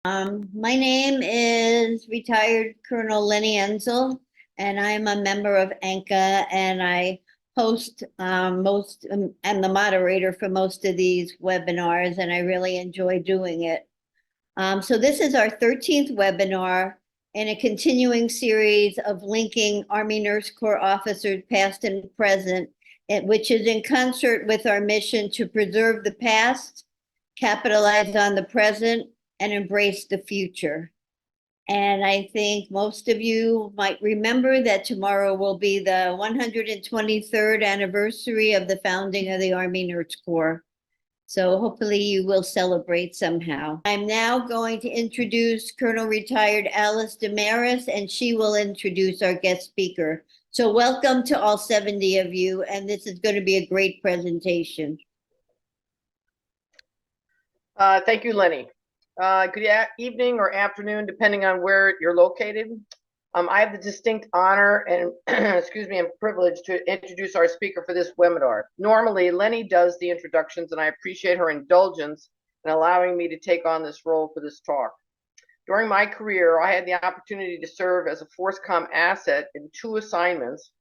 My name is retired Colonel Lenny Enzel, and I'm a member of ANCA, and I host I'm the moderator for most of these webinars, and I really enjoy doing it. So this is our 13th webinar in a continuing series of linking Army Nurse Corps officers past and present, which is in concert with our mission to preserve the past, capitalize on the present, and embrace the future. And I think most of you might remember that tomorrow will be the 123rd anniversary of the founding of the Army Nurse Corps. So hopefully you will celebrate somehow. I'm now going to introduce Colonel Retired Alice Damaris, and she will introduce our guest speaker. So welcome to all 70 of you, and this is going to be a great presentation. Thank you, Lenny. Good evening or afternoon, depending on where you're located. I have the distinct honor and excuse me, and privilege to introduce our speaker for this webinar. Normally, Lenny does the introductions, and I appreciate her indulgence in allowing me to take on this role for this talk. During my career, I had the opportunity to serve as a FORSCOM asset in 2 assignments,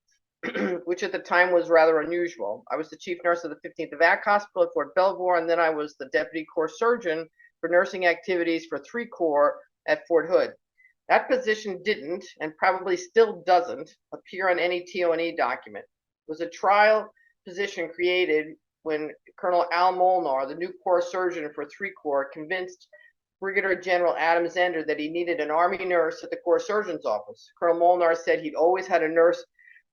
which at the time was rather unusual. I was the chief nurse of the 15th Evac Hospital at Fort Belvoir, and then I was the deputy corps surgeon for nursing activities for 3 Corps at Fort Hood. That position didn't, and probably still doesn't, appear on any TO&E document. It was a trial position created when Colonel Al Molnar, the new corps surgeon for 3 Corps, convinced Brigadier General Adam Zender that he needed an Army nurse at the corps surgeon's office. Colonel Molnar said he'd always had a nurse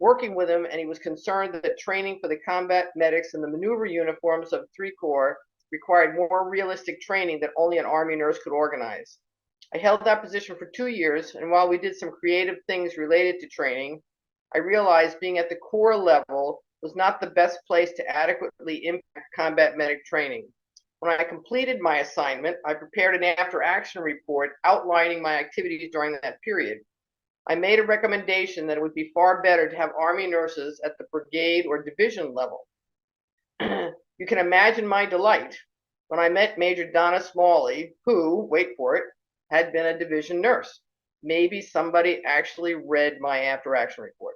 working with him, and he was concerned that training for the combat medics in the maneuver uniforms of 3 Corps required more realistic training that only an Army nurse could organize. I held that position for 2 years, and while we did some creative things related to training, I realized being at the corps level was not the best place to adequately impact combat medic training. When I completed my assignment, I prepared an after-action report outlining my activities during that period. I made a recommendation that it would be far better to have Army nurses at the brigade or division level. You can imagine my delight when I met Major Donna Smawley, who, wait for it, had been a division nurse. Maybe somebody actually read my after-action report.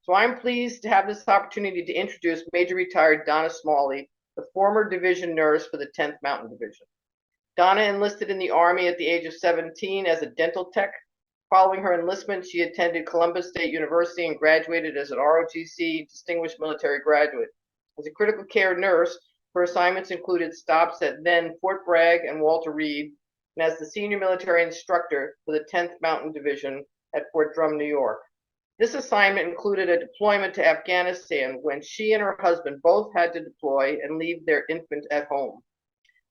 So I'm pleased to have this opportunity to introduce Major Retired Donna Smawley, the former division nurse for the 10th Mountain Division. Donna enlisted in the Army at the age of 17 as a dental tech. Following her enlistment, she attended Columbus State University and graduated as an ROTC Distinguished Military Graduate. As a critical care nurse, her assignments included stops at then Fort Bragg and Walter Reed, and as the senior military instructor for the 10th Mountain Division at Fort Drum, New York. This assignment included a deployment to Afghanistan when she and her husband both had to deploy and leave their infant at home.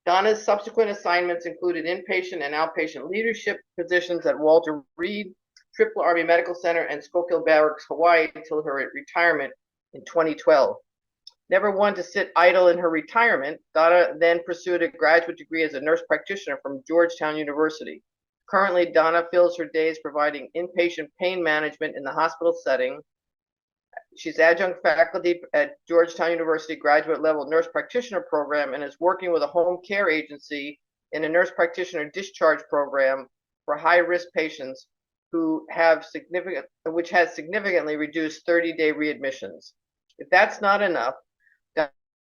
Donna's subsequent assignments included inpatient and outpatient leadership positions at Walter Reed, Triple Army Medical Center, and Schuylkill Barracks, Hawaii, until her retirement in 2012. Never one to sit idle in her retirement, Donna then pursued a graduate degree as a nurse practitioner from Georgetown University. Currently, Donna fills her days providing inpatient pain management in the hospital setting. She's adjunct faculty at Georgetown University graduate level nurse practitioner program and is working with a home care agency in a nurse practitioner discharge program for high-risk patients which has significantly reduced 30-day readmissions. If that's not enough,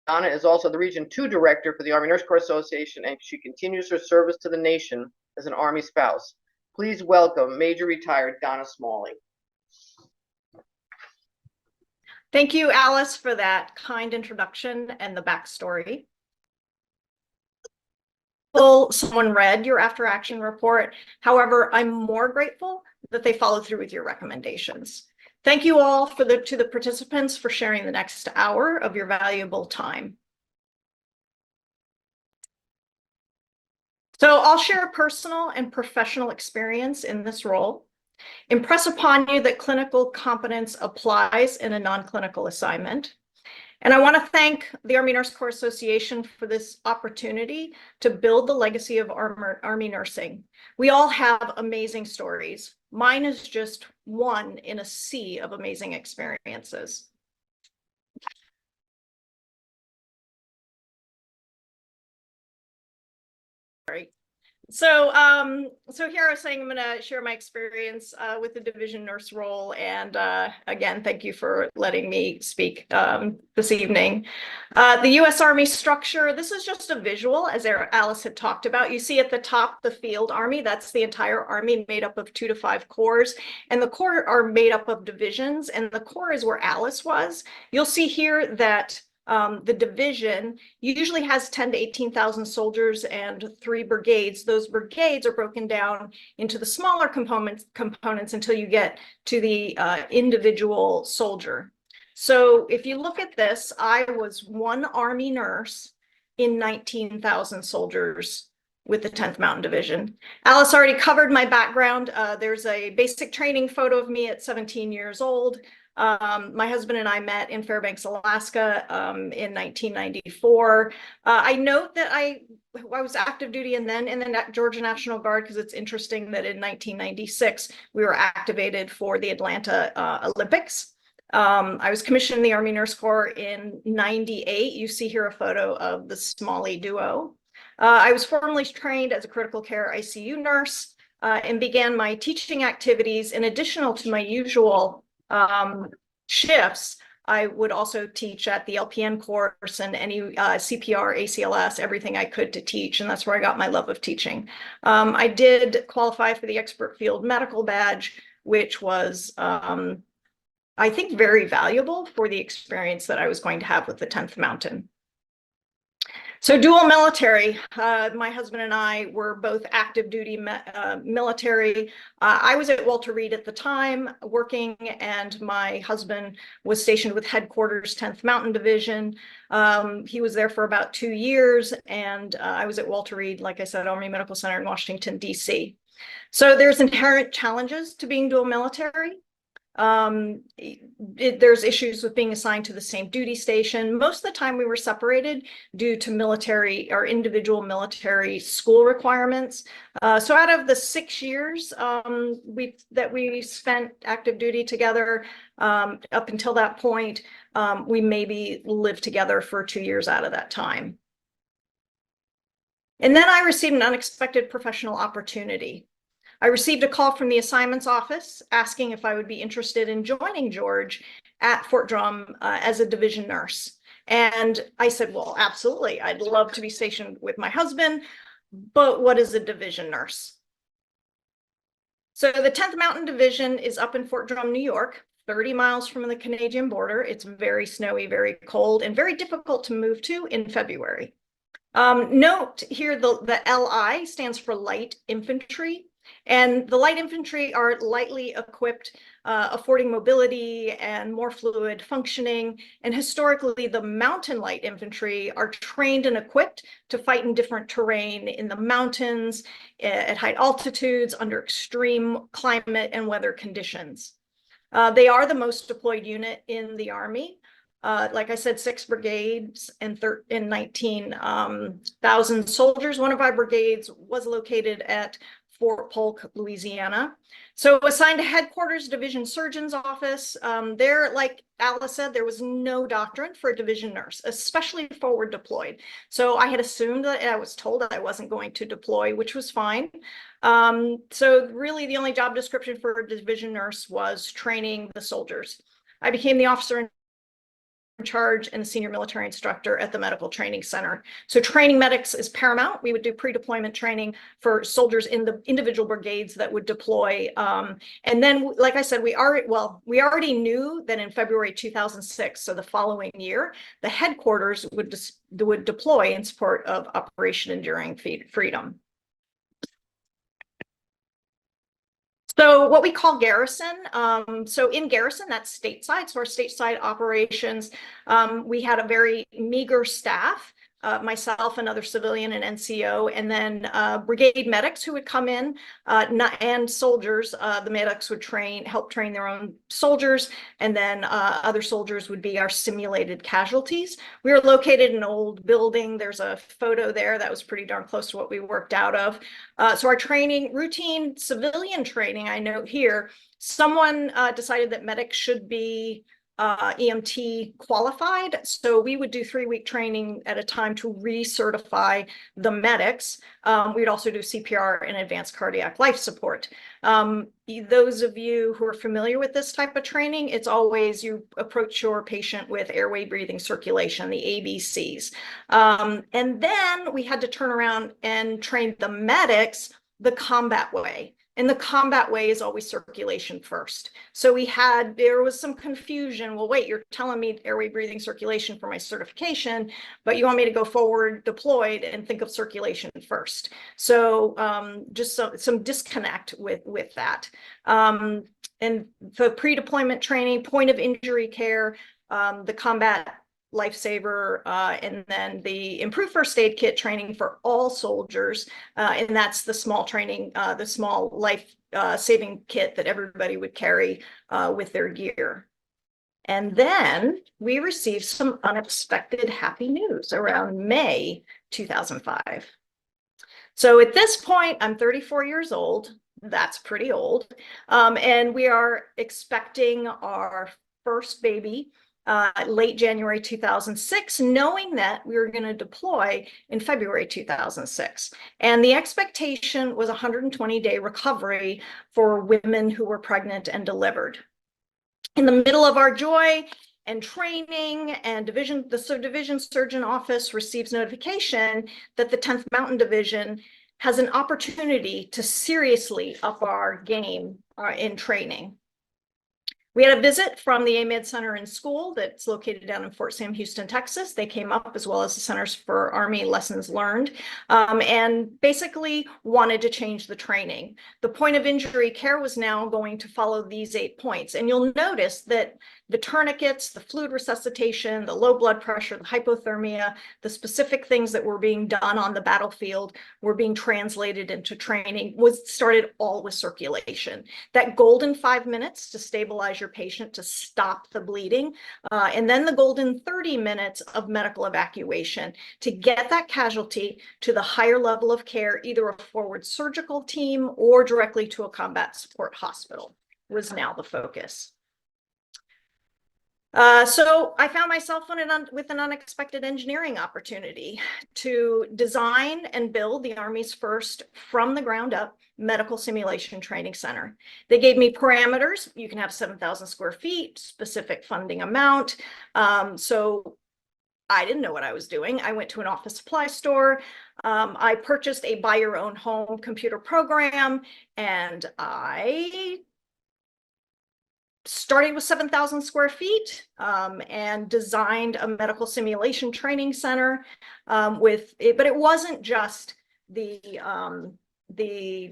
Donna is also the Region 2 Director for the Army Nurse Corps Association, and she continues her service to the nation as an Army spouse. Please welcome Major Retired Donna Smawley. Thank you, Alice, for that kind introduction and the backstory. Someone read your after-action report. However, I'm more grateful that they followed through with your recommendations. Thank you all to the participants for sharing the next hour of your valuable time. So I'll share a personal and professional experience in this role, impress upon you that clinical competence applies in a non-clinical assignment. And I want to thank the Army Nurse Corps Association for this opportunity to build the legacy of Army nursing. We all have amazing stories. Mine is just one in a sea of amazing experiences. So here I was saying I'm going to share my experience with the division nurse role. And again, thank you for letting me speak this evening. The U.S. Army structure, this is just a visual, as Alice had talked about. You see at the top, the field army. That's the entire army made up of 2 to 5 corps. And the corps are made up of divisions. And the corps is where Alice was. You'll see here that the division usually has 10 to 18,000 soldiers and 3 brigades. Those brigades are broken down into the smaller components until you get to the individual soldier. So if you look at this, I was 1 Army nurse in 19,000 soldiers with the 10th Mountain Division. Alice already covered my background. There's a basic training photo of me at 17 years old. My husband and I met in Fairbanks, Alaska in 1994. I note that I was active duty and then in the Georgia National Guard, because it's interesting that in 1996, we were activated for the Atlanta Olympics. I was commissioned in the Army Nurse Corps in 98. You see here a photo of the Smawley duo. I was formally trained as a critical care ICU nurse and began my teaching activities in addition to my usual shifts. I would also teach at the LPN course and any CPR, ACLS, everything I could to teach. And that's where I got my love of teaching. I did qualify for the expert field medical badge, which was, I think, very valuable for the experience that I was going to have with the 10th Mountain. So dual military, my husband and I were both active duty military. I was at Walter Reed at the time working, and my husband was stationed with headquarters 10th Mountain Division. He was there for about 2 years, and I was at Walter Reed, like I said, Army Medical Center in Washington, D.C. So there's inherent challenges to being dual military. There's issues with being assigned to the same duty station. Most of the time we were separated due to military or individual military school requirements. So out of the 6 years that we spent active duty together, up until that point, we maybe lived together for 2 years out of that time. And then I received an unexpected professional opportunity. I received a call from the assignments office asking if I would be interested in joining George at Fort Drum as a division nurse. And I said, well, absolutely. I'd love to be stationed with my husband, but what is a division nurse? So the 10th Mountain Division is up in Fort Drum, New York, 30 miles from the Canadian border. It's very snowy, very cold, and very difficult to move to in February. Note here, the LI stands for light infantry. And the light infantry are lightly equipped, affording mobility and more fluid functioning. And historically, the mountain light infantry are trained and equipped to fight in different terrain in the mountains, at high altitudes, under extreme climate and weather conditions. They are the most deployed unit in the Army. Like I said, 6 brigades and 19,000 soldiers. One of our brigades was located at Fort Polk, Louisiana. So assigned to headquarters division surgeon's office. There, like Alice said, there was no doctrine for a division nurse, especially forward deployed. So I had assumed that I was told that I wasn't going to deploy, which was fine. So really the only job description for a division nurse was training the soldiers. I became the officer in charge and a senior military instructor at the Medical Training Center. So training medics is paramount. We would do pre-deployment training for soldiers in the individual brigades that would deploy. And then, like I said, we already knew that in February 2006, so the following year, the headquarters would deploy in support of Operation Enduring Freedom. So what we call garrison, so in garrison, that's stateside. So our stateside operations, we had a very meager staff, myself, another civilian, and NCO, and then brigade medics who would come in, and soldiers. The medics would help train their own soldiers, and then other soldiers would be our simulated casualties. We were located in an old building. There's a photo there that was pretty darn close to what we worked out of. So our training, routine civilian training, I note here, someone decided that medics should be EMT qualified. So we would do 3-week training at a time to recertify the medics. We'd also do CPR and advanced cardiac life support. Those of you who are familiar with this type of training, it's always you approach your patient with airway, breathing, circulation, the ABCs. And then we had to turn around and train the medics the combat way. And the combat way is always circulation first. So there was some confusion. Well, wait, you're telling me airway, breathing, circulation for my certification, but you want me to go forward deployed and think of circulation first. So just some disconnect with that. And the pre-deployment training, point of injury care, the combat lifesaver, and then the improved first aid kit training for all soldiers. And that's the small training, the small life saving kit that everybody would carry with their gear. And then we received some unexpected happy news around May 2005. So at this point, I'm 34 years old. That's pretty old. And we are expecting our first baby late January 2006, knowing that we were going to deploy in February 2006. And the expectation was a 120-day recovery for women who were pregnant and delivered. In the middle of our joy and training and the division surgeon office receives notification that the 10th Mountain Division has an opportunity to seriously up our game in training. We had a visit from the AMID Center and School that's located down in Fort Sam Houston, Texas. They came up, as well as the Centers for Army Lessons Learned, and basically wanted to change the training. The point of injury care was now going to follow these 8 points. And you'll notice that the tourniquets, the fluid resuscitation, the low blood pressure, the hypothermia, the specific things that were being done on the battlefield were being translated into training, started all with circulation. That golden 5 minutes to stabilize your patient, to stop the bleeding, and then the golden 30 minutes of medical evacuation to get that casualty to the higher level of care, either a forward surgical team or directly to a combat support hospital, was now the focus. So I found myself with an unexpected engineering opportunity to design and build the Army's first from the ground up medical simulation training center. They gave me parameters. You can have 7,000 square feet, specific funding amount. So I didn't know what I was doing. I went to an office supply store. I purchased a buy your own home computer program, and I started with 7,000 square feet and designed a medical simulation training center with it, but it wasn't just the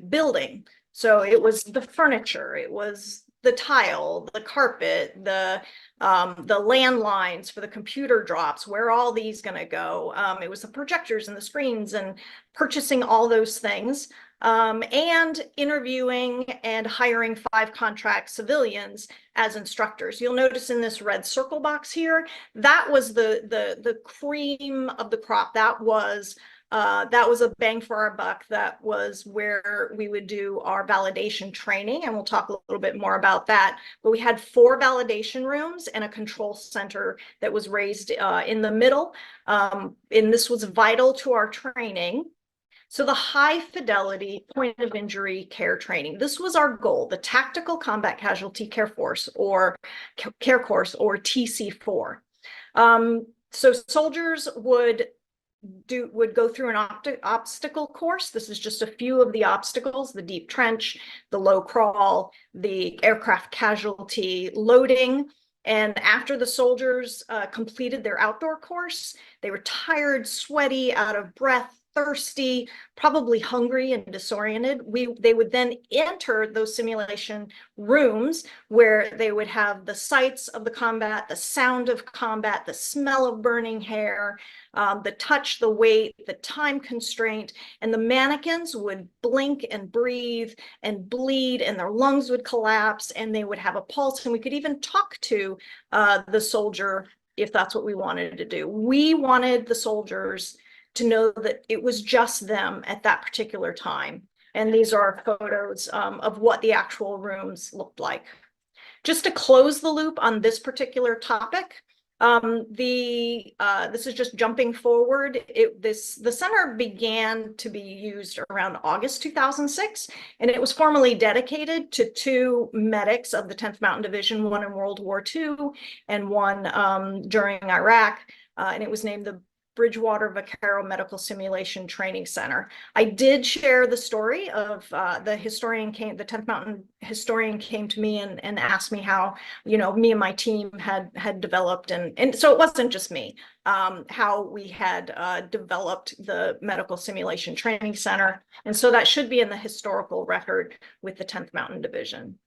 building. So it was the furniture, it was the tile, the carpet, the landlines for the computer drops, where are all these going to go? It was the projectors and the screens and purchasing all those things. And interviewing and hiring 5 contract civilians as instructors. You'll notice in this red circle box here, that was the cream of the crop. That was a bang for our buck. That was where we would do our validation training, and we'll talk a little bit more about that. But we had 4 validation rooms and a control center that was raised in the middle, and this was vital to our training. So the high fidelity point of injury care training, this was our goal, the Tactical Combat Casualty Care Force or Care Course, or TC4. So soldiers would go through an obstacle course. This is just a few of the obstacles: the deep trench, the low crawl, the aircraft casualty loading. And after the soldiers completed their outdoor course, they were tired, sweaty, out of breath, thirsty, probably hungry and disoriented. They would then enter those simulation rooms where they would have the sights of the combat, the sound of combat, the smell of burning hair, the touch, the weight, the time constraint, and the mannequins would blink and breathe and bleed, and their lungs would collapse, and they would have a pulse, and we could even talk to the soldier if that's what we wanted to do. We wanted the soldiers to know that it was just them at that particular time. And these are photos of what the actual rooms looked like. Just to close the loop on this particular topic, this is just jumping forward. The center began to be used around August 2006, and it was formally dedicated to 2 medics of the 10th Mountain Division, one in World War II and one during Iraq, and it was named the Bridgewater Vaquero Medical Simulation Training Center. I did share the story of the 10th Mountain historian came to me and asked me how, me and my team had developed, and so it wasn't just me, how we had developed the Medical Simulation Training Center. And so that should be in the historical record with the 10th Mountain Division.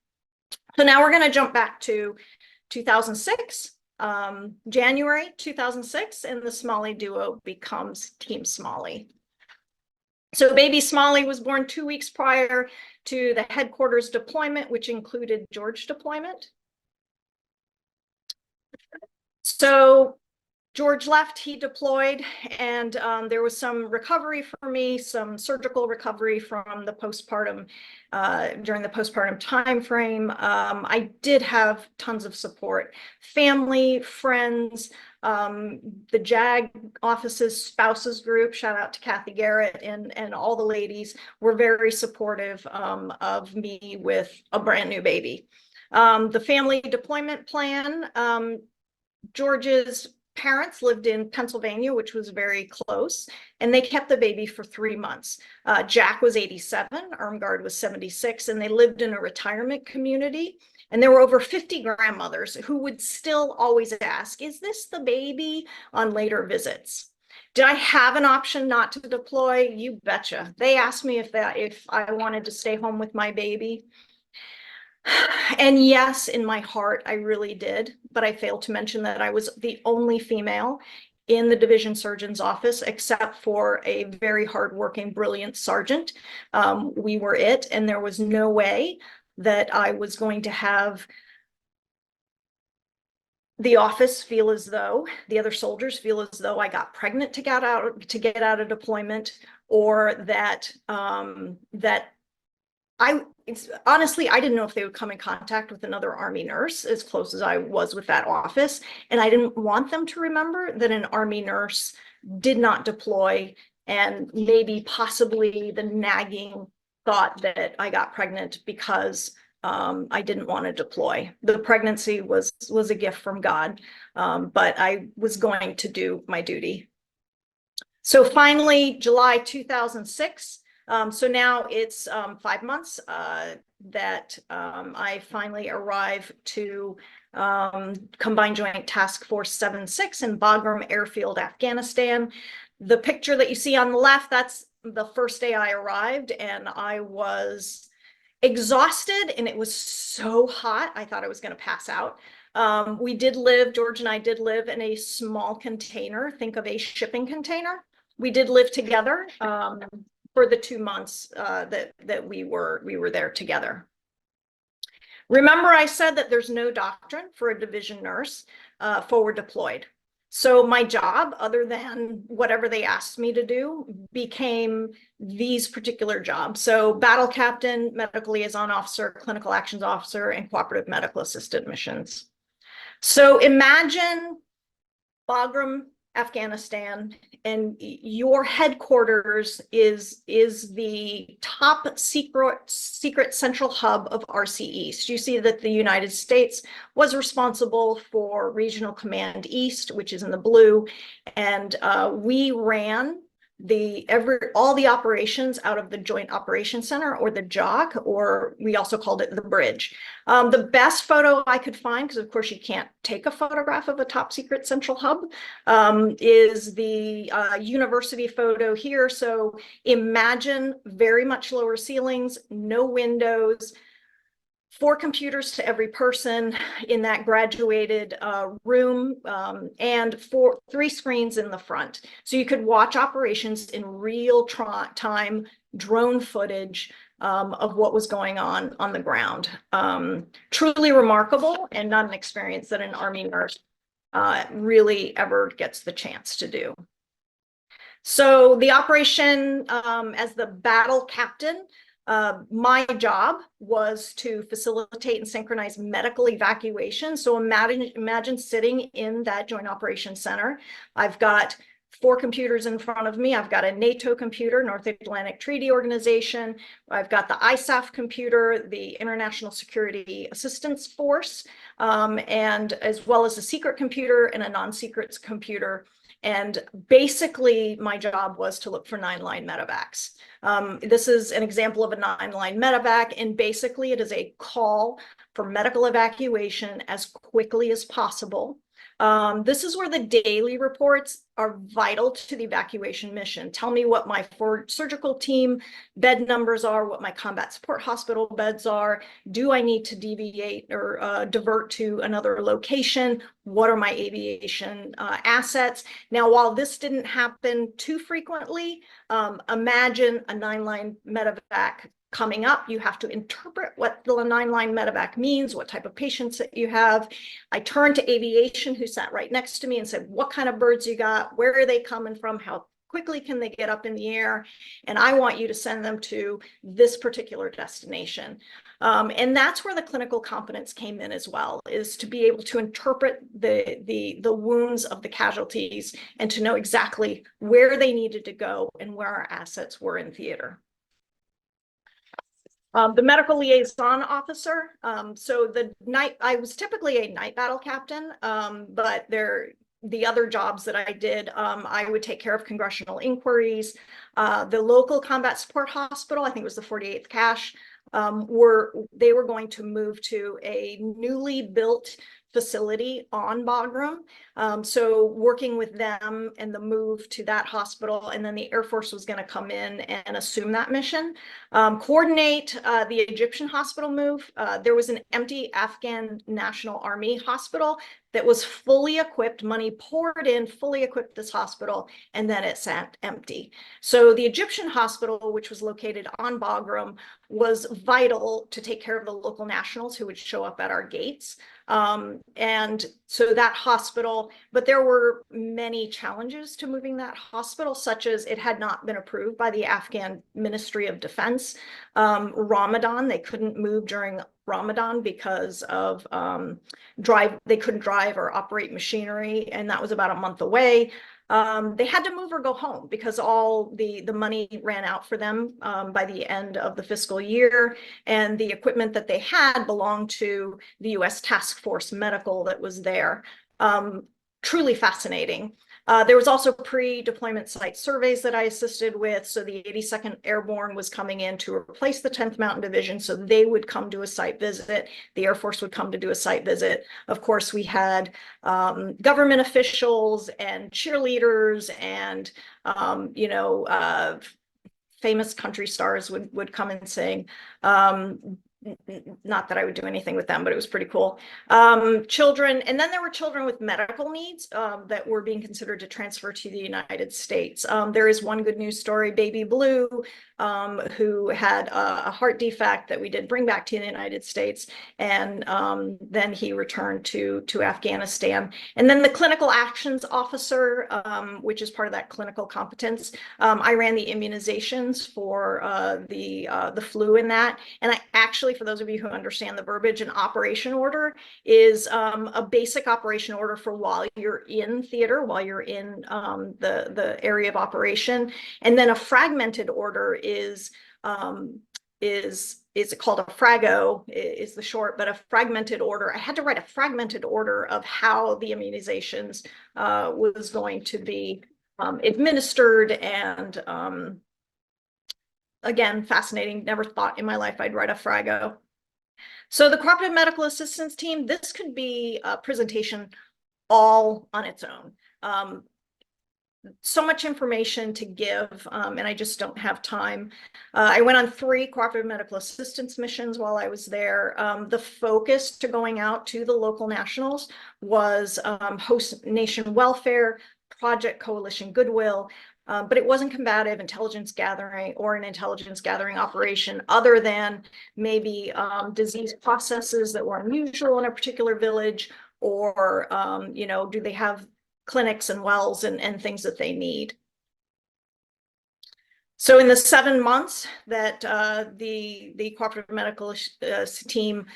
So now we're going to jump back to 2006. January 2006, and the Smawley duo becomes Team Smawley. So baby Smawley was born 2 weeks prior to the headquarters deployment, which included George deployment. So George left, he deployed, and there was some recovery for me, some surgical recovery from the postpartum, during the postpartum time frame. I did have tons of support, family, friends, the JAG office's spouses group, shout out to Kathy Garrett, and all the ladies were very supportive of me with a brand new baby. The family deployment plan, George's parents lived in Pennsylvania, which was very close, and they kept the baby for 3 months. Jack was 87, Armgard was 76, and they lived in a retirement community. And there were over 50 grandmothers who would still always ask, is this the baby, on later visits. Did I have an option not to deploy? You betcha. They asked me if I wanted to stay home with my baby. And yes, in my heart, I really did, but I failed to mention that I was the only female in the division surgeon's office, except for a very hardworking, brilliant sergeant. We were it, and there was no way that I was going to have the office feel as though, the other soldiers feel as though I got pregnant to get out of deployment, or that honestly, I didn't know if they would come in contact with another Army nurse, as close as I was with that office. And I didn't want them to remember that an Army nurse did not deploy, and maybe possibly the nagging thought that I got pregnant because I didn't want to deploy. The pregnancy was a gift from God, but I was going to do my duty. So finally, July 2006, so now it's 5 months that I finally arrive to Combined Joint Task Force 76 in Bagram Airfield, Afghanistan. The picture that you see on the left, that's the first day I arrived, and I was exhausted, and it was so hot, I thought I was going to pass out. George and I did live in a small container, think of a shipping container. We did live together for the 2 months that we were there together. Remember, I said that there's no doctrine for a division nurse forward deployed. So my job, other than whatever they asked me to do, became these particular jobs. So battle captain, medical liaison officer, clinical actions officer, and cooperative medical assistant missions. So imagine Bagram, Afghanistan, and your headquarters is the top secret central hub of RC East. You see that the United States was responsible for Regional Command East, which is in the blue, and we ran all the operations out of the Joint Operations Center, or the JOC, or we also called it the Bridge. The best photo I could find, because of course you can't take a photograph of a top secret central hub, is the university photo here. So imagine very much lower ceilings, no windows, 4 computers to every person in that graduated room, and 3 screens in the front. So you could watch operations in real time, drone footage of what was going on the ground. Truly remarkable, and not an experience that an Army nurse really ever gets the chance to do. So the operation, as the battle captain, My job was to facilitate and synchronize medical evacuation. So imagine sitting in that Joint Operations Center. I've got 4 computers in front of me. I've got a NATO computer, North Atlantic Treaty Organization. I've got the ISAF computer, the International Security Assistance Force, and as well as a secret computer and a non-secrets computer. And basically, my job was to look for 9-line medevacs. This is an example of a 9-line medevac, and basically it is a call for medical evacuation as quickly as possible. This is where the daily reports are vital to the evacuation mission. Tell me what my surgical team bed numbers are, what my combat support hospital beds are. Do I need to deviate or divert to another location? What are my aviation assets? Now, while this didn't happen too frequently, imagine a 9-line medevac coming up. You have to interpret what the 9-line medevac means, what type of patients that you have. I turned to aviation, who sat right next to me, and said, what kind of birds you got? Where are they coming from? How quickly can they get up in the air? And I want you to send them to this particular destination. And that's where the clinical competence came in as well, is to be able to interpret the wounds of the casualties and to know exactly where they needed to go and where our assets were in theater. The medical liaison officer. So I was typically a night battle captain, but the other jobs that I did, I would take care of congressional inquiries. The local combat support hospital, I think it was the 48th Cache, they were going to move to a newly built facility on Bagram. So working with them and the move to that hospital, and then the Air Force was going to come in and assume that mission. Coordinate the Egyptian hospital move. There was an empty Afghan National Army hospital that was fully equipped, money poured in, fully equipped this hospital, and then it sat empty. So the Egyptian hospital, which was located on Bagram, was vital to take care of the local nationals who would show up at our gates. And so that hospital, but there were many challenges to moving that hospital, such as it had not been approved by the Afghan Ministry of Defense. Ramadan, they couldn't move during Ramadan because of they couldn't drive or operate machinery, and that was about a month away. They had to move or go home because all the money ran out for them by the end of the fiscal year, and the equipment that they had belonged to the U.S. Task Force Medical that was there. Truly fascinating. There was also pre-deployment site surveys that I assisted with. So the 82nd Airborne was coming in to replace the 10th Mountain Division. So they would come do a site visit. The Air Force would come to do a site visit. Of course, we had government officials and cheerleaders and, famous country stars would come and sing. Not that I would do anything with them, but it was pretty cool. Children, and then there were children with medical needs that were being considered to transfer to the United States. There is one good news story, Baby Blue, who had a heart defect that we did bring back to the United States, and then he returned to Afghanistan. And then the clinical actions officer, which is part of that clinical competence. I ran the immunizations for the flu in that, and I actually, for those of you who understand the verbiage, an operation order is a basic operation order for while you're in theater, while you're in the area of operation. And then a fragmented order is called a frago, is the short, but a fragmented order. I had to write a fragmented order of how the immunizations was going to be administered, and again, fascinating. Never thought in my life I'd write a frago. So the Cooperative Medical Assistance Team, this could be a presentation all on its own. So much information to give, and I just don't have time. I went on 3 cooperative medical assistance missions while I was there. The focus to going out to the local nationals was host nation welfare, Project Coalition Goodwill, but it wasn't combative intelligence gathering or an intelligence gathering operation, other than maybe disease processes that were unusual in a particular village, or do they have clinics and wells and things that they need. So in the 7 months that the cooperative medical team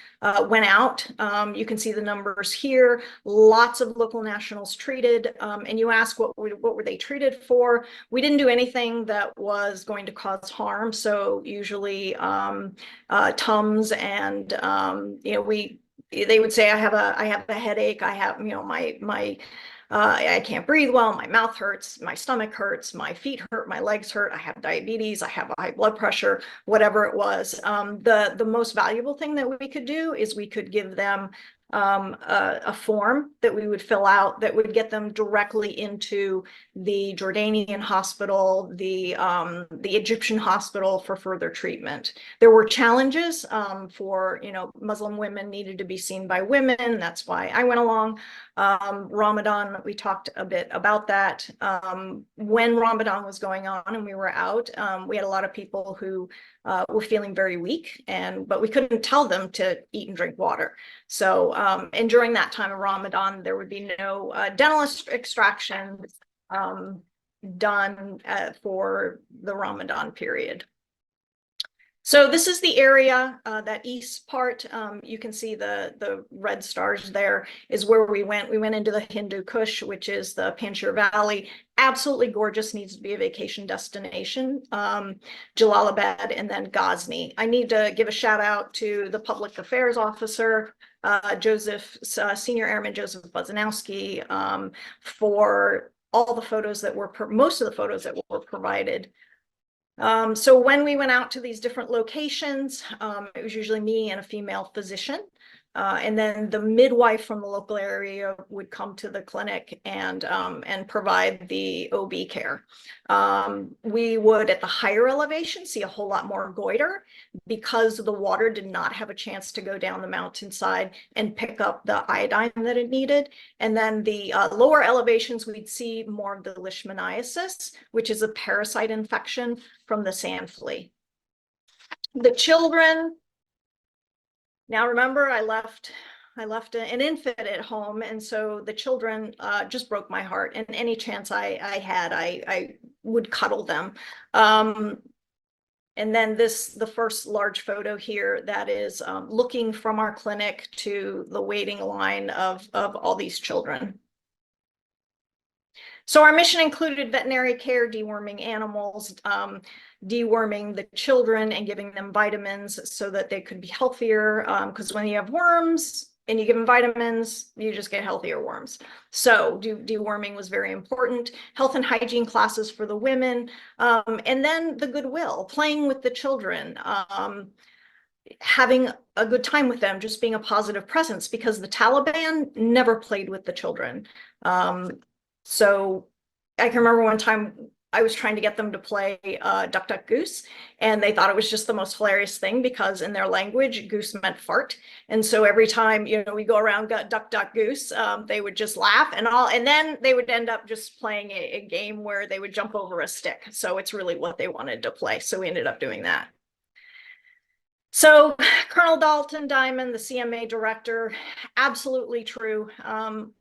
went out, you can see the numbers here. Lots of local nationals treated, and you ask what were they treated for? We didn't do anything that was going to cause harm. So usually Tums and they would say I have a headache. I have I can't breathe well, my mouth hurts, my stomach hurts, my feet hurt, my legs hurt, I have diabetes, I have high blood pressure, whatever it was. The most valuable thing that we could do is we could give them a form that we would fill out that would get them directly into the Jordanian hospital, the Egyptian hospital for further treatment. There were challenges for, Muslim women needed to be seen by women. That's why I went along. Ramadan, we talked a bit about that. When Ramadan was going on and we were out, we had a lot of people who were feeling very weak, but we couldn't tell them to eat and drink water. So, and during that time of Ramadan, there would be no dental extractions done for the Ramadan period. So this is the area, that east part. You can see the red stars there is where we went. We went into the Hindu Kush, which is the Panjshir Valley. Absolutely gorgeous, needs to be a vacation destination. Jalalabad and then Ghazni. I need to give a shout out to the public affairs officer, Senior Airman Joseph Buzanowski, for all the photos that were, most of the photos that were provided. So when we went out to these different locations, it was usually me and a female physician. And then the midwife from the local area would come to the clinic and provide the OB care. We would, at the higher elevation, see a whole lot more goiter because the water did not have a chance to go down the mountainside and pick up the iodine that it needed. And then the lower elevations, we'd see more of the leishmaniasis, which is a parasite infection from the sand flea. The children, now remember, I left an infant at home, and so the children just broke my heart. And any chance I had, I would cuddle them. And then the first large photo here, that is looking from our clinic to the waiting line of all these children. So our mission included veterinary care, deworming animals, deworming the children and giving them vitamins so that they could be healthier. Because when you have worms and you give them vitamins, you just get healthier worms. So deworming was very important. Health and hygiene classes for the women. And then the goodwill, playing with the children, having a good time with them, just being a positive presence, because the Taliban never played with the children. So I can remember one time I was trying to get them to play Duck, Duck, Goose, and they thought it was just the most hilarious thing because in their language, goose meant fart. And so every time, we go around Duck, Duck, Goose, they would just laugh and then they would end up just playing a game where they would jump over a stick. So it's really what they wanted to play. So we ended up doing that. So Colonel Dalton Diamond, the CMA director, absolutely true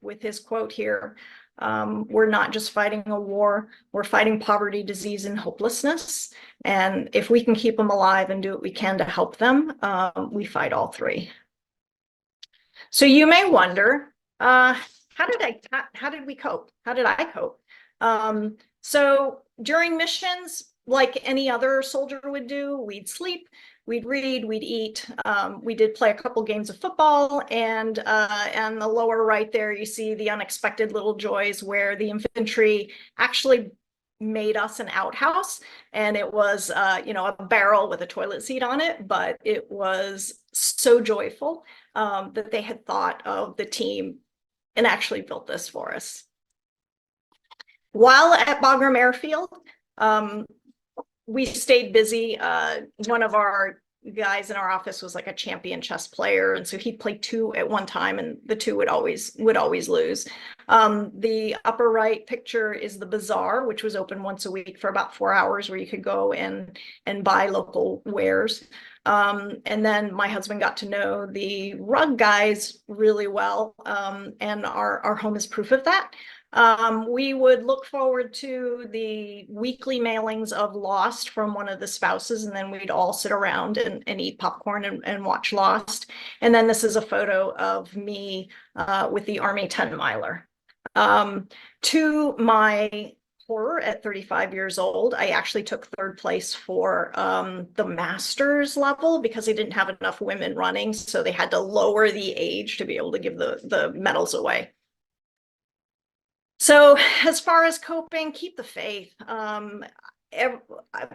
with his quote here. We're not just fighting a war, we're fighting poverty, disease, and hopelessness. And if we can keep them alive and do what we can to help them, we fight all three. So you may wonder, how did we cope? How did I cope? So during missions, like any other soldier would do, we'd sleep, we'd read, we'd eat. We did play a couple games of football, and the lower right there, you see the unexpected little joys where the infantry actually made us an outhouse, and it was, a barrel with a toilet seat on it, but it was so joyful that they had thought of the team and actually built this for us. While at Bagram Airfield, we stayed busy. One of our guys in our office was like a champion chess player, and so he'd play two at one time, and the two would always lose. The upper right picture is the bazaar, which was open once a week for about 4 hours, where you could go and buy local wares. And then my husband got to know the rug guys really well, and our home is proof of that. We would look forward to the weekly mailings of Lost from one of the spouses, and then we'd all sit around and eat popcorn and watch Lost. And then this is a photo of me with the Army 10-miler. To my horror, at 35 years old, I actually took third place for the master's level because they didn't have enough women running, so they had to lower the age to be able to give the medals away. So as far as coping, keep the faith.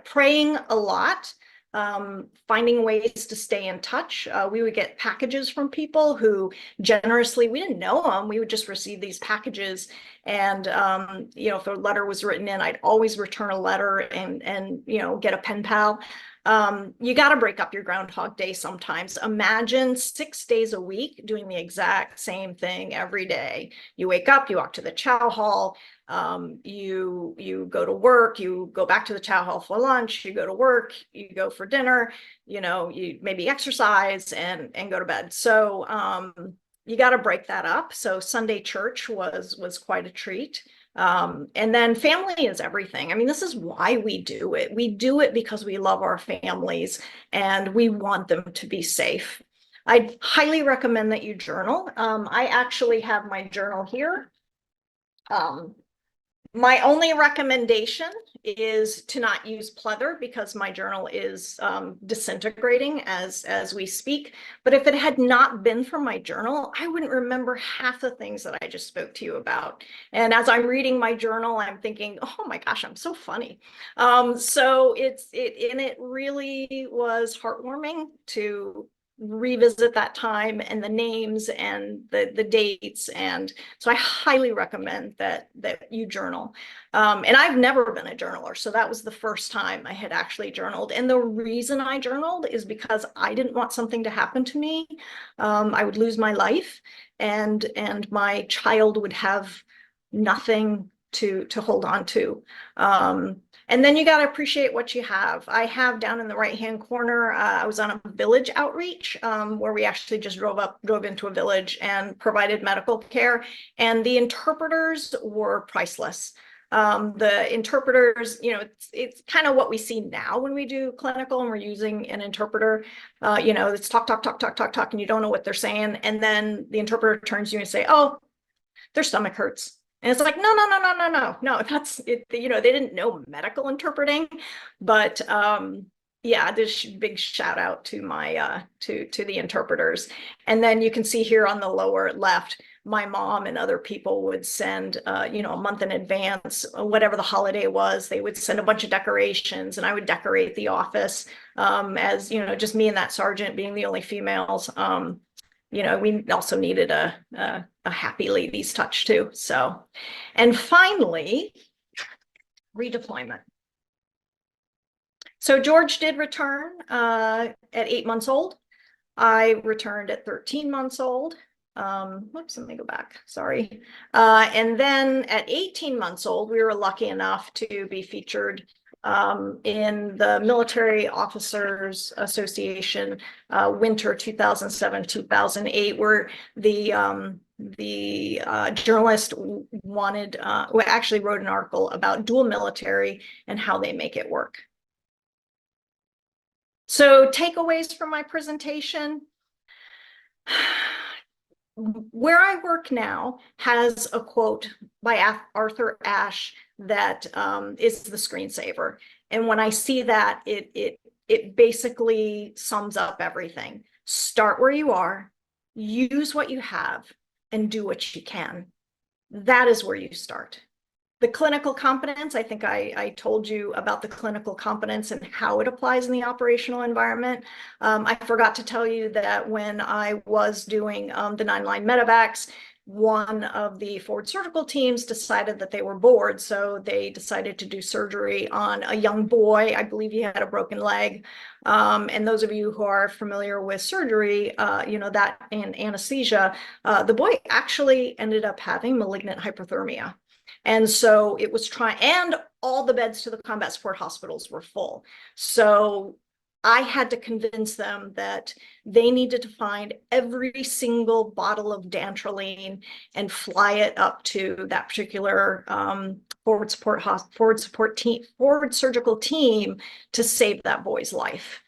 Praying a lot, finding ways to stay in touch. We would get packages from people who generously, we didn't know them, we would just receive these packages. And, you know, if a letter was written in, I'd always return a letter and you know, get a pen pal. You got to break up your Groundhog Day sometimes. Imagine 6 days a week doing the exact same thing every day. You wake up, you walk to the chow hall, you go to work, you go back to the chow hall for lunch, you go to work, you go for dinner, you know, you maybe exercise and go to bed. So you got to break that up. So Sunday church was quite a treat. And then family is everything. I mean, this is why we do it. We do it because we love our families and we want them to be safe. I highly recommend that you journal. I actually have my journal here. My only recommendation is to not use pleather because my journal is disintegrating as we speak. But if it had not been for my journal, I wouldn't remember half the things that I just spoke to you about. And as I'm reading my journal, I'm thinking, oh my gosh, I'm so funny. So it really was heartwarming to revisit that time and the names and the dates. And so I highly recommend that you journal. And I've never been a journaler, so that was the first time I had actually journaled. And the reason I journaled is because I didn't want something to happen to me. I would lose my life and my child would have nothing to hold on to. And then you got to appreciate what you have. I have down in the right-hand corner, I was on a village outreach where we actually just drove into a village and provided medical care. And the interpreters were priceless. The interpreters, you know, it's kind of what we see now when we do clinical and we're using an interpreter. You know, it's talk, and you don't know what they're saying. And then the interpreter turns to you and say, oh, their stomach hurts. And it's like, no, that's it. You know, they didn't know medical interpreting, but yeah, this big shout out to my to the interpreters. And then you can see here on the lower left, my mom and other people would send, you know, a month in advance, whatever the holiday was, they would send a bunch of decorations, and I would decorate the office as, you know, just me and that sergeant being the only females. You know, we also needed a happy ladies touch too. So, and finally, redeployment. So George did return at 8 months old. I returned at 13 months old. Whoops, let me go back, sorry. And then at 18 months old, we were lucky enough to be featured in the Military Officers Association winter 2007-2008, where the journalist wanted, well, actually wrote an article about dual military and how they make it work. So takeaways from my presentation. Where I work now has a quote by Arthur Ashe that is the screensaver. And when I see that, it basically sums up everything. Start where you are, use what you have, and do what you can. That is where you start. The clinical competence, I think I told you about the clinical competence and how it applies in the operational environment. I forgot to tell you that when I was doing the 9-line medevacs, one of the forward surgical teams decided that they were bored, so they decided to do surgery on a young boy. I believe he had a broken leg. And those of you who are familiar with surgery, you know, that and anesthesia, the boy actually ended up having malignant hyperthermia. And so it was and all the beds to the combat support hospitals were full. So I had to convince them that they needed to find every single bottle of dantrolene and fly it up to that particular forward surgical team to save that boy's life.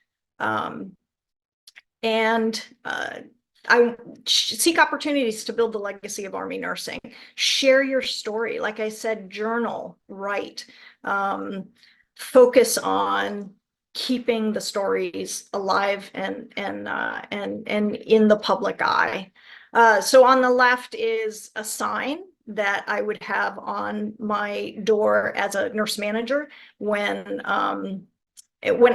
I seek opportunities to build the legacy of Army nursing. Share your story. Like I said, journal, write, focus on keeping the stories alive and in the public eye. So on the left is a sign that I would have on my door as a nurse manager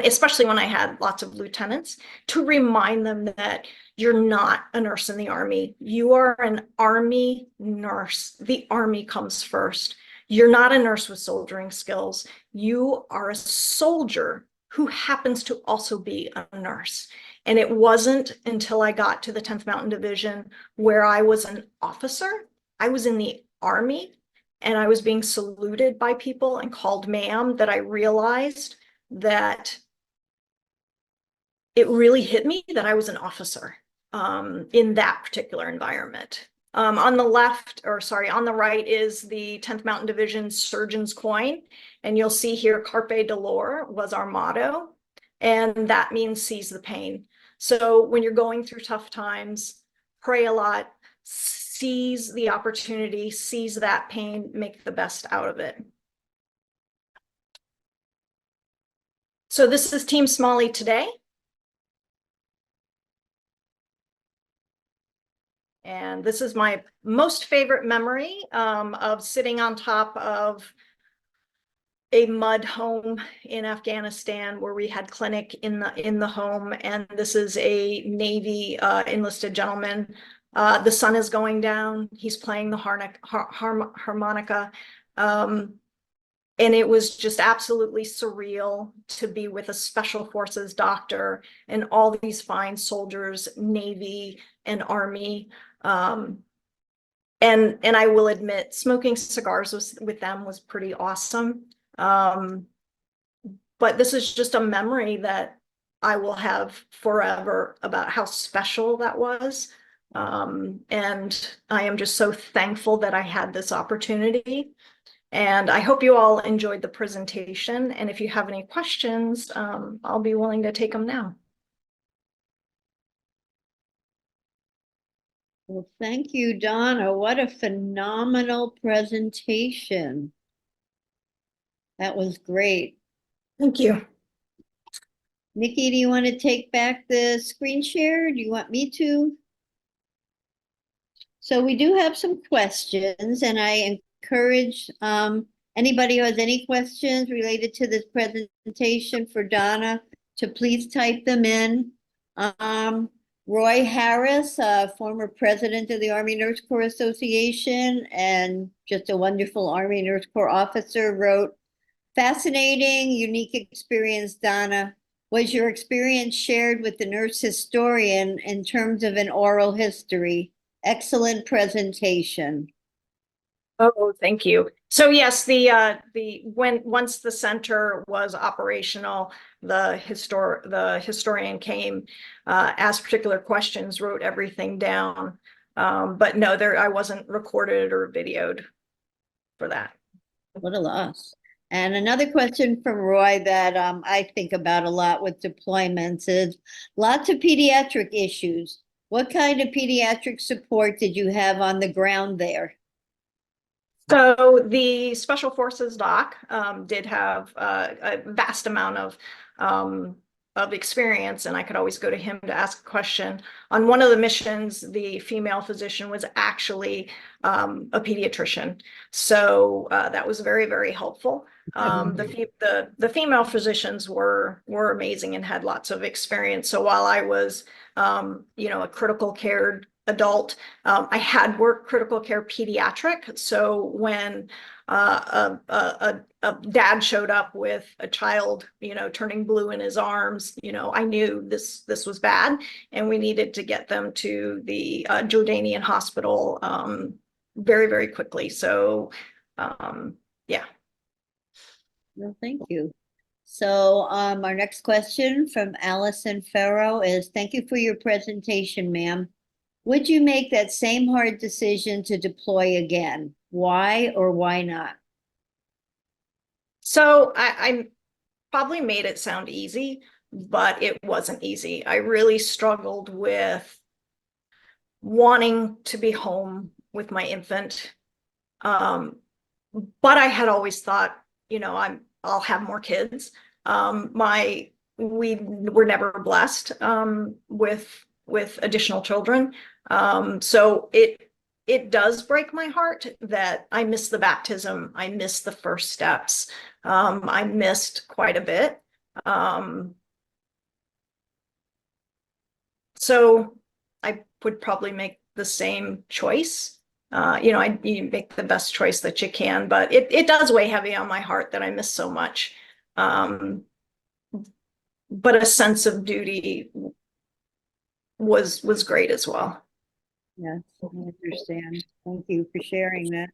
especially when I had lots of lieutenants, to remind them that you're not a nurse in the Army. You are an Army nurse. The Army comes first. You're not a nurse with soldiering skills. You are a soldier who happens to also be a nurse. And it wasn't until I got to the 10th Mountain Division where I was an officer. I was in the Army and I was being saluted by people and called ma'am that I realized that it really hit me that I was an officer in that particular environment. On the right is the 10th Mountain Division Surgeon's Coin. And you'll see here, Carpe Dolor was our motto. And that means seize the pain. So when you're going through tough times, pray a lot, seize the opportunity, seize that pain, make the best out of it. So this is Team Smawley today. And this is my most favorite memory of sitting on top of a mud home in Afghanistan where we had clinic in the home. And this is a Navy enlisted gentleman. The sun is going down. He's playing the harmonica. And it was just absolutely surreal to be with a special forces doctor and all these fine soldiers, Navy and Army. And I will admit, smoking cigars with them was pretty awesome. But this is just a memory that I will have forever about how special that was. And I am just so thankful that I had this opportunity. And I hope you all enjoyed the presentation. And if you have any questions, I'll be willing to take them now. Well, thank you, Donna. What a phenomenal presentation. That was great. Thank you. Nikki, do you want to take back the screen share? Do you want me to? So we do have some questions, and I encourage anybody who has any questions related to this presentation for Donna to please type them in. Roy Harris, former president of the Army Nurse Corps Association and just a wonderful Army Nurse Corps officer, wrote, "Fascinating, unique experience, Donna. Was your experience shared with the nurse historian in terms of an oral history? Excellent presentation." Oh, thank you. So yes, once the center was operational, the historian came, asked particular questions, wrote everything down. But no, I wasn't recorded or videoed for that. What a loss. And another question from Roy that I think about a lot with deployments is lots of pediatric issues. What kind of pediatric support did you have on the ground there? So the Special Forces doc did have a vast amount of experience, and I could always go to him to ask a question. On one of the missions, the female physician was actually a pediatrician, so that was very, very helpful. The female physicians were amazing and had lots of experience. So while I was a critical care adult, I had worked critical care pediatric. So when a dad showed up with a child, turning blue in his arms, I knew this was bad, and we needed to get them to the Jordanian hospital very, very quickly. So yeah. Well, thank you. So our next question from Allison Farrow is, thank you for your presentation, ma'am. Would you make that same hard decision to deploy again? Why or why not? So I probably made it sound easy, but it wasn't easy. I really struggled with wanting to be home with my infant. But I had always thought, I'll have more kids. We were never blessed with additional children. So it does break my heart that I miss the baptism. I miss the first steps. I missed quite a bit. So I would probably make the same choice. You make the best choice that you can, but it does weigh heavy on my heart that I miss so much. But a sense of duty was great as well. Yes, I understand. Thank you for sharing that.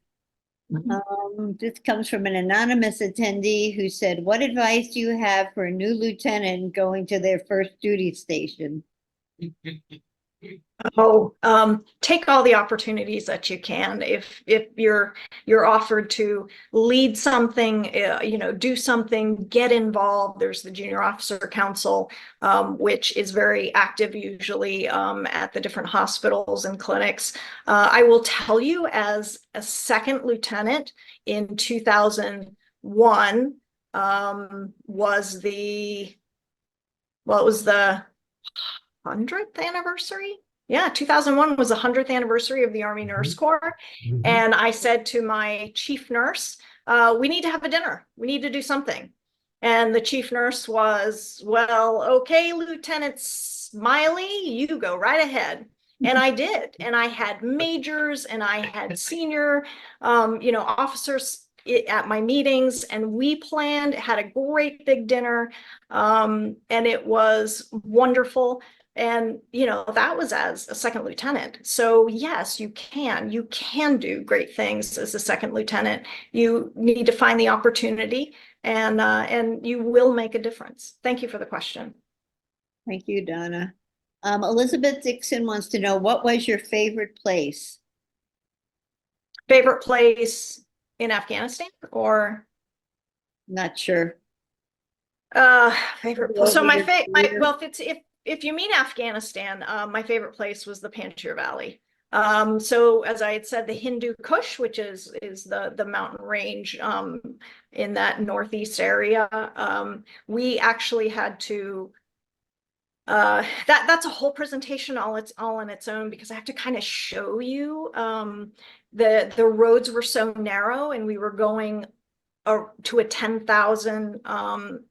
This comes from an anonymous attendee who said, what advice do you have for a new lieutenant going to their first duty station? Take all the opportunities that you can. If you're offered to lead something, do something, get involved. There's the Junior Officer Council, which is very active usually at the different hospitals and clinics. I will tell you, as a second lieutenant in 2001, was it was the 100th anniversary. Yeah, 2001 was the 100th anniversary of the Army Nurse Corps. And I said to my chief nurse, we need to have a dinner. We need to do something. And the chief nurse was, well, okay, Lieutenant Smiley, you go right ahead. And I did. And I had majors and I had senior, officers at my meetings, and we had a great big dinner. And it was wonderful. And, that was as a second lieutenant. So yes, you can do great things as a second lieutenant. You need to find the opportunity, and you will make a difference. Thank you for the question. Thank you, Donna. Elizabeth Dixon wants to know, what was your favorite place? Favorite place in Afghanistan or? Not sure. Favorite place. So if you mean Afghanistan, my favorite place was the Panjshir Valley. So as I had said, the Hindu Kush, which is the mountain range in that northeast area, we actually had to. That's a whole presentation all on its own, because I have to kind of show you. The roads were so narrow, and we were going to a 10,000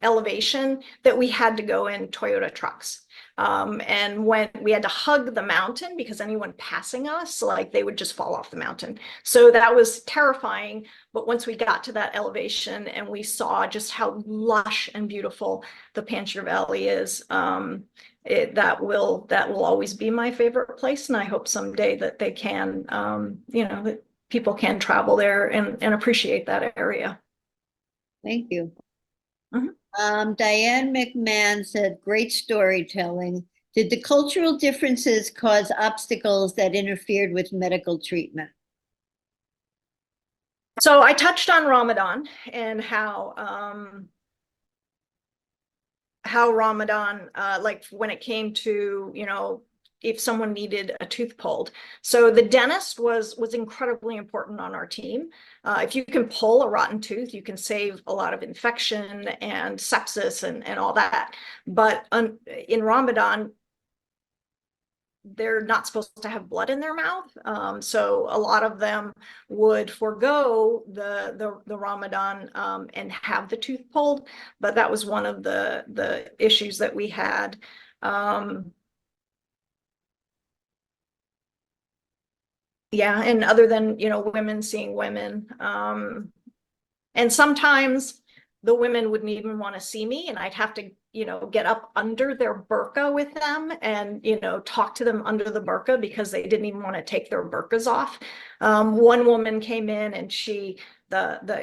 elevation that we had to go in Toyota trucks. And when we had to hug the mountain, because anyone passing us, they would just fall off the mountain. So that was terrifying. But once we got to that elevation and we saw just how lush and beautiful the Panjshir Valley is, that will always be my favorite place. And I hope someday that they can, that people can travel there and appreciate that area. Thank you. Diane McMahon said, great storytelling. Did the cultural differences cause obstacles that interfered with medical treatment? So I touched on Ramadan and how Ramadan, when it came to, if someone needed a tooth pulled. So the dentist was incredibly important on our team. If you can pull a rotten tooth, you can save a lot of infection and sepsis and all that. But in Ramadan, they're not supposed to have blood in their mouth. So a lot of them would forego the Ramadan and have the tooth pulled. But that was one of the issues that we had. Yeah, and other than, women seeing women, and sometimes the women wouldn't even want to see me, and I'd have to, get up under their burqa with them and, talk to them under the burqa because they didn't even want to take their burqas off. One woman came in and she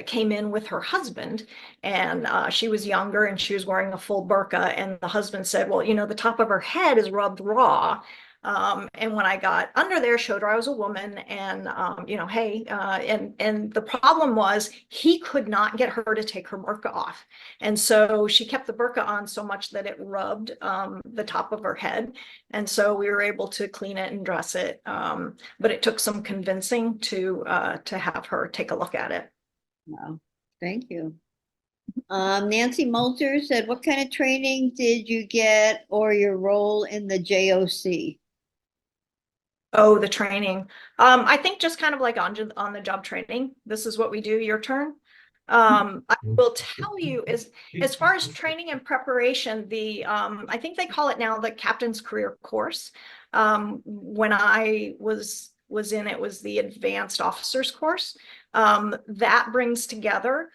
came in with her husband, and she was younger and she was wearing a full burqa, and the husband said, well, you know, the top of her head is rubbed raw. And when I got under there, showed her I was a woman, and you know, hey, and the problem was he could not get her to take her burqa off, and so she kept the burqa on so much that it rubbed the top of her head, and so we were able to clean it and dress it, but it took some convincing to have her take a look at it. Wow, thank you. Nancy Moulter said, what kind of training did you get or your role in the JOC? Oh, the training. I think just kind of like on the job training. This is what we do, your turn. I will tell you, as far as training and preparation, I think they call it now the Captain's Career Course. When I was in, it was the Advanced Officers Course. That brings together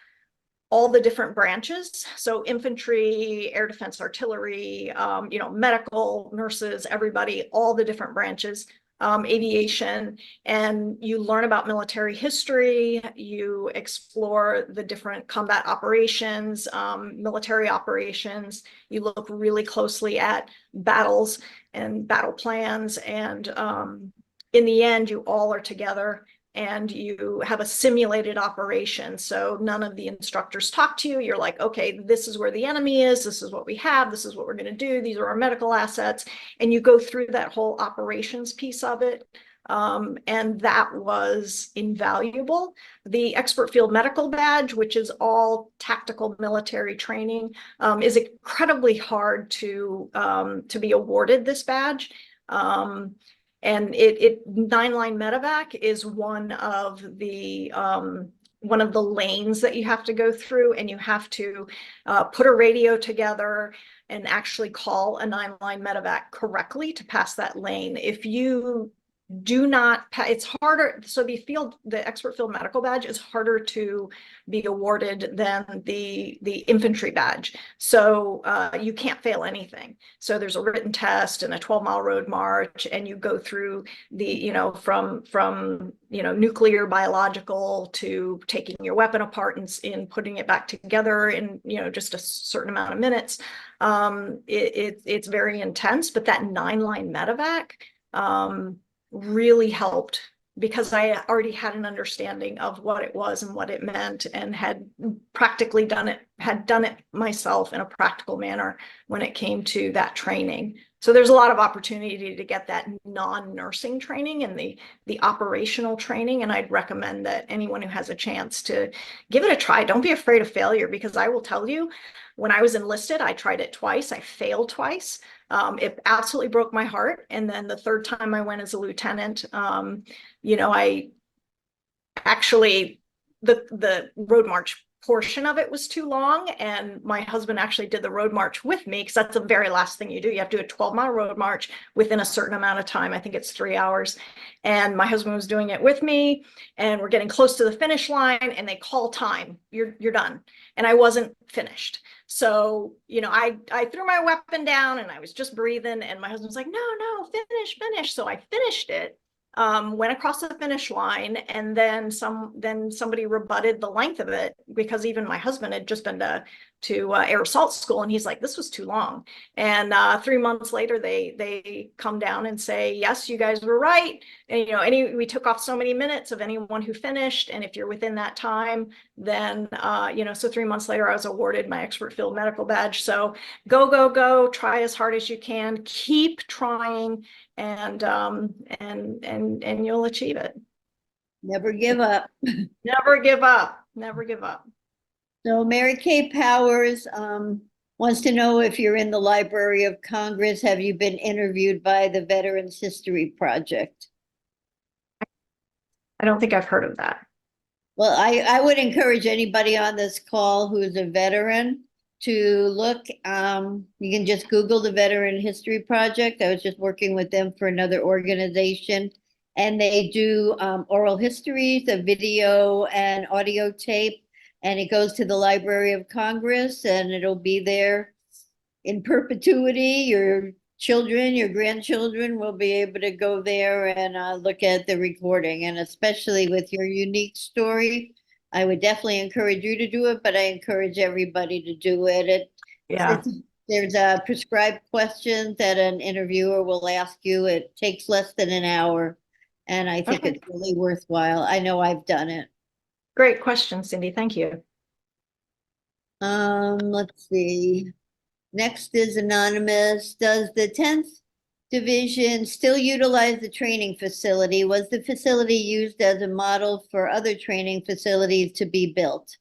all the different branches. So infantry, air defense, artillery, you know, medical, nurses, everybody, all the different branches, aviation, and you learn about military history, you explore the different combat operations, military operations, you look really closely at battles and battle plans, and in the end, you all are together and you have a simulated operation. So none of the instructors talk to you. You're like, okay, this is where the enemy is. This is what we have. This is what we're going to do. These are our medical assets. And you go through that whole operations piece of it. And that was invaluable. The Expert Field Medical Badge, which is all tactical military training, is incredibly hard to be awarded this badge. And 9-line medevac is one of the lanes that you have to go through, and you have to put a radio together and actually call a 9-line medevac correctly to pass that lane. If you do not, it's harder. So the Expert Field Medical Badge is harder to be awarded than the infantry badge. So you can't fail anything. So there's a written test and a 12-mile road march, and you go through the, you know, from you know, nuclear, biological, to taking your weapon apart and putting it back together in, you know, just a certain amount of minutes. It's very intense, but that 9-line medevac really helped because I already had an understanding of what it was and what it meant, and had practically done it myself in a practical manner when it came to that training. So there's a lot of opportunity to get that non-nursing training and the operational training. And I'd recommend that anyone who has a chance to give it a try. Don't be afraid of failure, because I will tell you, when I was enlisted, I tried it twice. I failed twice. It absolutely broke my heart. And then the third time I went as a lieutenant, you know, I actually, the road march portion of it was too long, and my husband actually did the road march with me, because that's the very last thing you do. You have to do a 12-mile road march within a certain amount of time. I think it's 3 hours. And my husband was doing it with me, and we're getting close to the finish line, and they call time. You're done. And I wasn't finished. So, you know, I threw my weapon down and I was just breathing, and my husband was like, no, finish. So I finished it. Went across the finish line, and then somebody rebutted the length of it, because even my husband had just been to air assault school, and he's like, this was too long. And 3 months later, they come down and say, yes, you guys were right. And, you know, we took off so many minutes of anyone who finished, and if you're within that time, then you know, so 3 months later, I was awarded my Expert Field Medical Badge. So go, try as hard as you can, keep trying, and you'll achieve it. Never give up. Never give up. Never give up. So Mary Kay Powers wants to know if you're in the Library of Congress. Have you been interviewed by the Veterans History Project? I don't think I've heard of that. Well, I would encourage anybody on this call who's a veteran to look. You can just Google the Veteran History Project. I was just working with them for another organization, and they do oral histories, a video and audio tape, and it goes to the Library of Congress, and it'll be there in perpetuity. Your children, your grandchildren will be able to go there and look at the recording. And especially with your unique story, I would definitely encourage you to do it, but I encourage everybody to do it. Yeah. There's a prescribed questions that an interviewer will ask you. It takes less than an hour, and I think Okay. it's really worthwhile. I know I've done it. Great question, Cindy. Thank you. Let's see. Next is anonymous. Does the 10th Division still utilize the training facility? Was the facility used as a model for other training facilities to be built?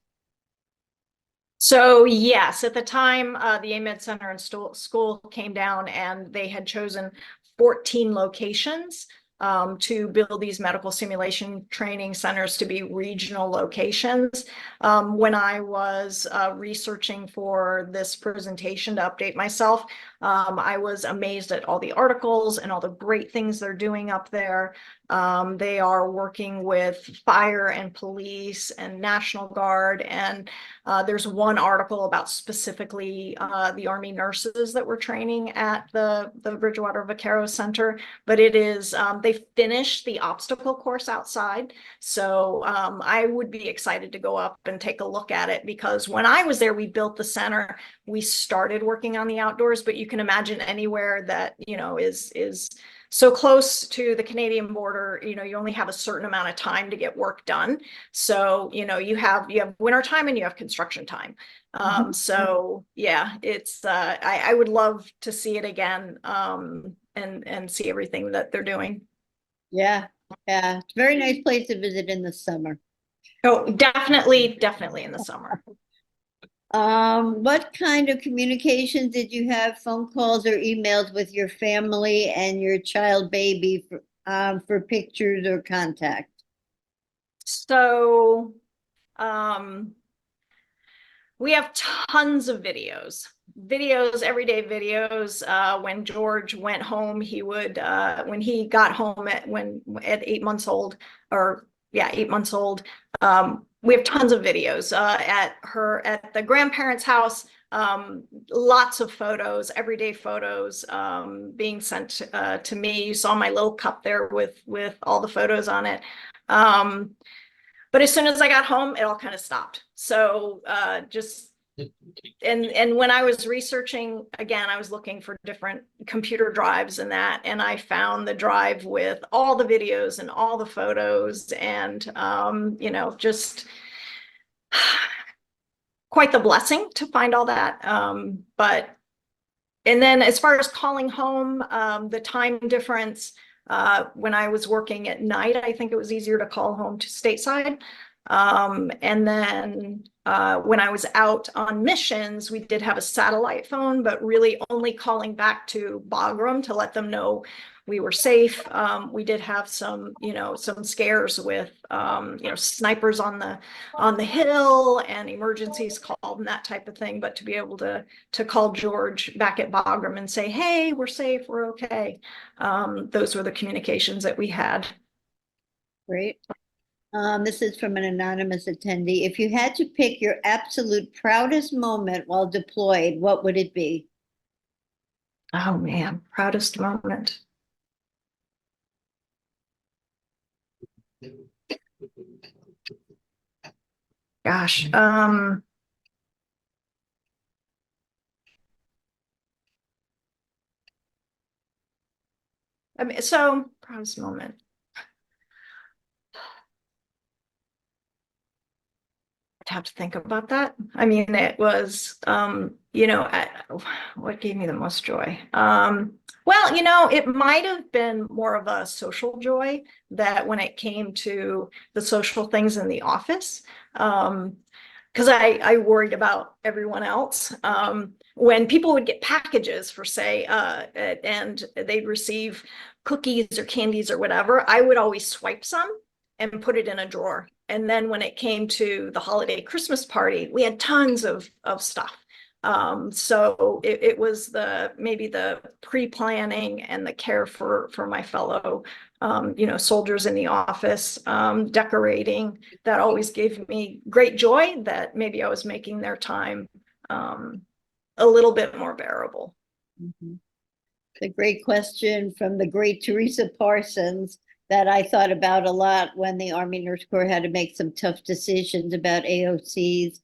So yes, at the time, the AMED Center and school came down and they had chosen 14 locations to build these medical simulation training centers to be regional locations. When I was researching for this presentation to update myself, I was amazed at all the articles and all the great things they're doing up there. They are working with fire and police and National Guard, and there's one article about specifically the Army nurses that were training at the Bridgewater Vaquero Center, but it is, they finished the obstacle course outside. So I would be excited to go up and take a look at it, because when I was there, we built the center, we started working on the outdoors, but you can imagine anywhere that, is so close to the Canadian border, you only have a certain amount of time to get work done. So, you have winter time and you have construction time. So yeah, it's, I would love to see it again, and see everything that they're doing. Yeah, yeah. It's a very nice place to visit in the summer. Oh, definitely in the summer. What kind of communications did you have, phone calls or emails with your family and your child baby for pictures or contact? So, we have tons of videos, everyday videos. When George went home, he would, when he got home at 8 months old, or yeah, 8 months old, we have tons of videos at the grandparents' house. Lots of photos, everyday photos, being sent to me. You saw my little cup there with all the photos on it. But as soon as I got home, it all kind of stopped. So and when I was researching, again, I was looking for different computer drives and that, and I found the drive with all the videos and all the photos, and just quite the blessing to find all that. And then as far as calling home, the time difference, when I was working at night, I think it was easier to call home to stateside. And then when I was out on missions, we did have a satellite phone, but really only calling back to Bagram to let them know we were safe. We did have some scares with, snipers on the hill and emergencies called and that type of thing. But to be able to call George back at Bagram and say, hey, we're safe, we're okay. Those were the communications that we had. Great. This is from an anonymous attendee. If you had to pick your absolute proudest moment while deployed, what would it be? Oh man, proudest moment. Gosh. I mean, so proudest moment. I'd have to think about that. I mean, it was, what gave me the most joy? Well, it might have been more of a social joy, that when it came to the social things in the office, because I worried about everyone else. When people would get packages for, say, and they'd receive cookies or candies or whatever, I would always swipe some and put it in a drawer. And then when it came to the holiday Christmas party, we had tons of stuff. So it was maybe the pre-planning and the care for my fellow soldiers in the office, decorating, that always gave me great joy, that maybe I was making their time a little bit more bearable. Mm-hmm. The great question from the great Teresa Parsons. that I thought about a lot when the Army Nurse Corps had to make some tough decisions about AOCs.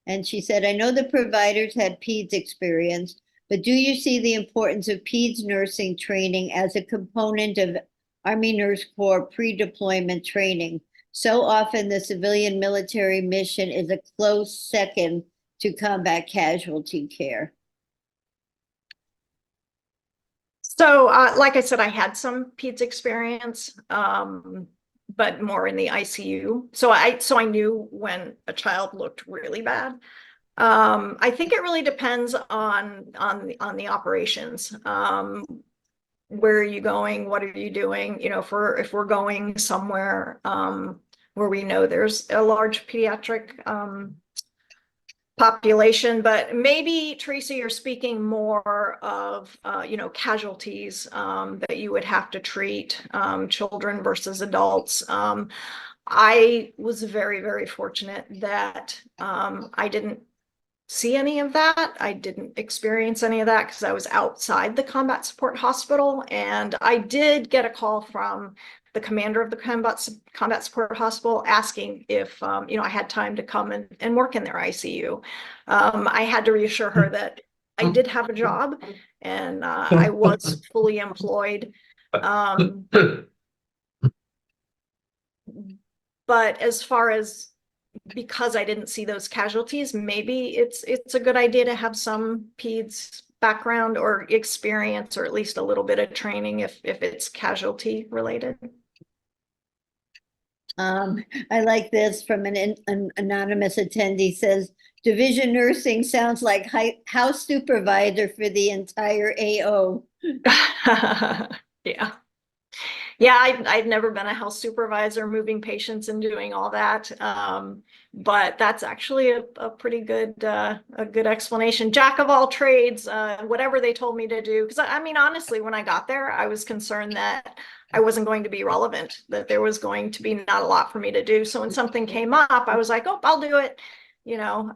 And she said, I know the providers had PEDS experience, but do you see the importance of PEDS nursing training as a component of Army Nurse Corps pre-deployment training? So often the civilian military mission is a close second to combat casualty care. So, like I said, I had some PEDS experience, but more in the ICU. So I knew when a child looked really bad. I think it really depends on the operations. Where are you going? What are you doing? You know, if we're going somewhere where we know there's a large pediatric population, but maybe, Teresa, you're speaking more of, you know, casualties that you would have to treat, children versus adults. I was very, very fortunate that I didn't see any of that. I didn't experience any of that because I was outside the combat support hospital. And I did get a call from the commander of the combat support hospital asking if you know, I had time to come and work in their ICU. I had to reassure her that I did have a job and I was fully employed. But as far as, because I didn't see those casualties, maybe it's a good idea to have some PEDS background or experience, or at least a little bit of training if it's casualty related. I like this from an anonymous attendee says, division nursing sounds like house supervisor for the entire AO. Yeah. Yeah, I'd never been a health supervisor moving patients and doing all that. But that's actually a pretty good explanation. Jack of all trades, whatever they told me to do. Because I mean, honestly, when I got there, I was concerned that I wasn't going to be relevant, that there was going to be not a lot for me to do. So when something came up, I was like, oh, I'll do it. You know,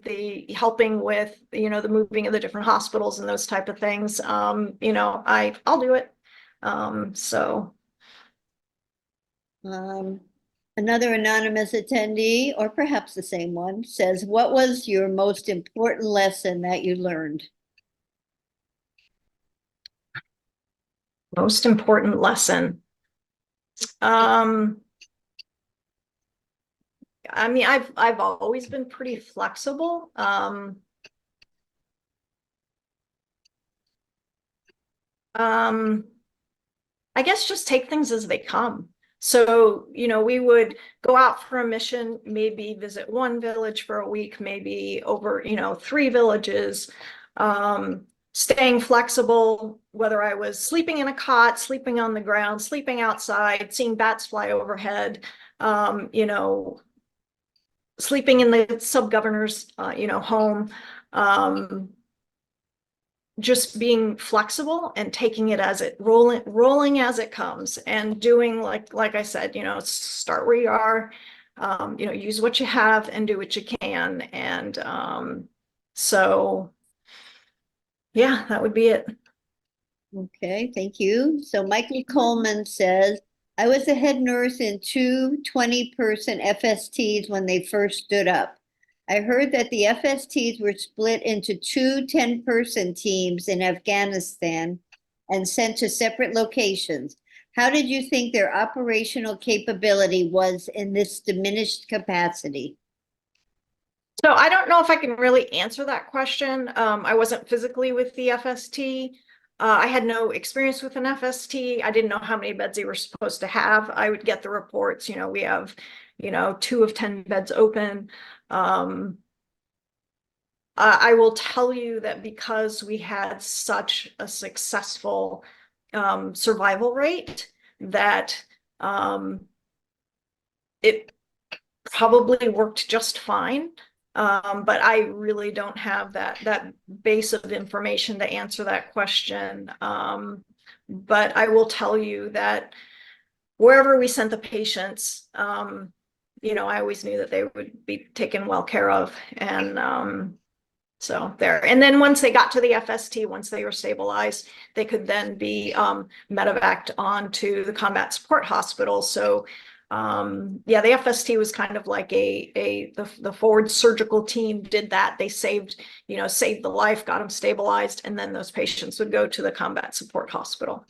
the helping with, you know, the moving of the different hospitals and those type of things. You know, I'll do it. So. Another anonymous attendee, or perhaps the same one, says, what was your most important lesson that you learned? Most important lesson. I mean, I've always been pretty flexible. I guess just take things as they come. So, you know, we would go out for a mission, maybe visit one village for a week, maybe over, you know, 3 villages, staying flexible, whether I was sleeping in a cot, sleeping on the ground, sleeping outside, seeing bats fly overhead, you know, sleeping in the sub-governor's, you know, home, just being flexible and taking it as it rolling as it comes, and doing like I said, you know, start where you are, you know, use what you have and do what you can. And so yeah, that would be it. Okay, thank you. So Michael Coleman says, I was a head nurse in 2 20-person FSTs when they first stood up. I heard that the FSTs were split into 2 10-person teams in Afghanistan and sent to separate locations. How did you think their operational capability was in this diminished capacity? So I don't know if I can really answer that question. I wasn't physically with the FST. I had no experience with an FST. I didn't know how many beds they were supposed to have. I would get the reports, you know, we have, you know, 2 of 10 beds open. I will tell you that because we had such a successful survival rate, that it probably worked just fine. But I really don't have that base of information to answer that question. But I will tell you that wherever we sent the patients, you know, I always knew that they would be taken well care of. And So there, and then once they got to the FST, once they were stabilized, they could then be medevaced on to the combat support hospital. So yeah, the FST was kind of like the forward surgical team did that. They saved the life, got them stabilized, and then those patients would go to the combat support hospital.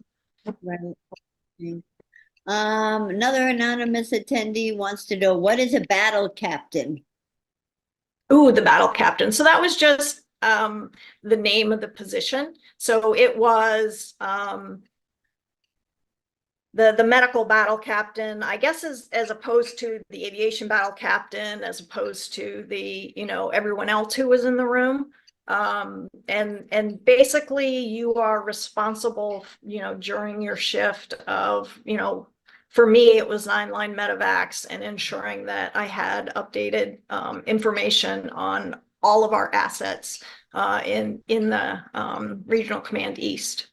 Right. Another anonymous attendee wants to know, what is a battle captain? Ooh, the battle captain. So that was just the name of the position. So it was the medical battle captain, I guess, as opposed to the aviation battle captain, as opposed to the everyone else who was in the room. And basically you are responsible, during your shift of, for me, it was 9-line medevacs and ensuring that I had updated information on all of our assets in the Regional Command East.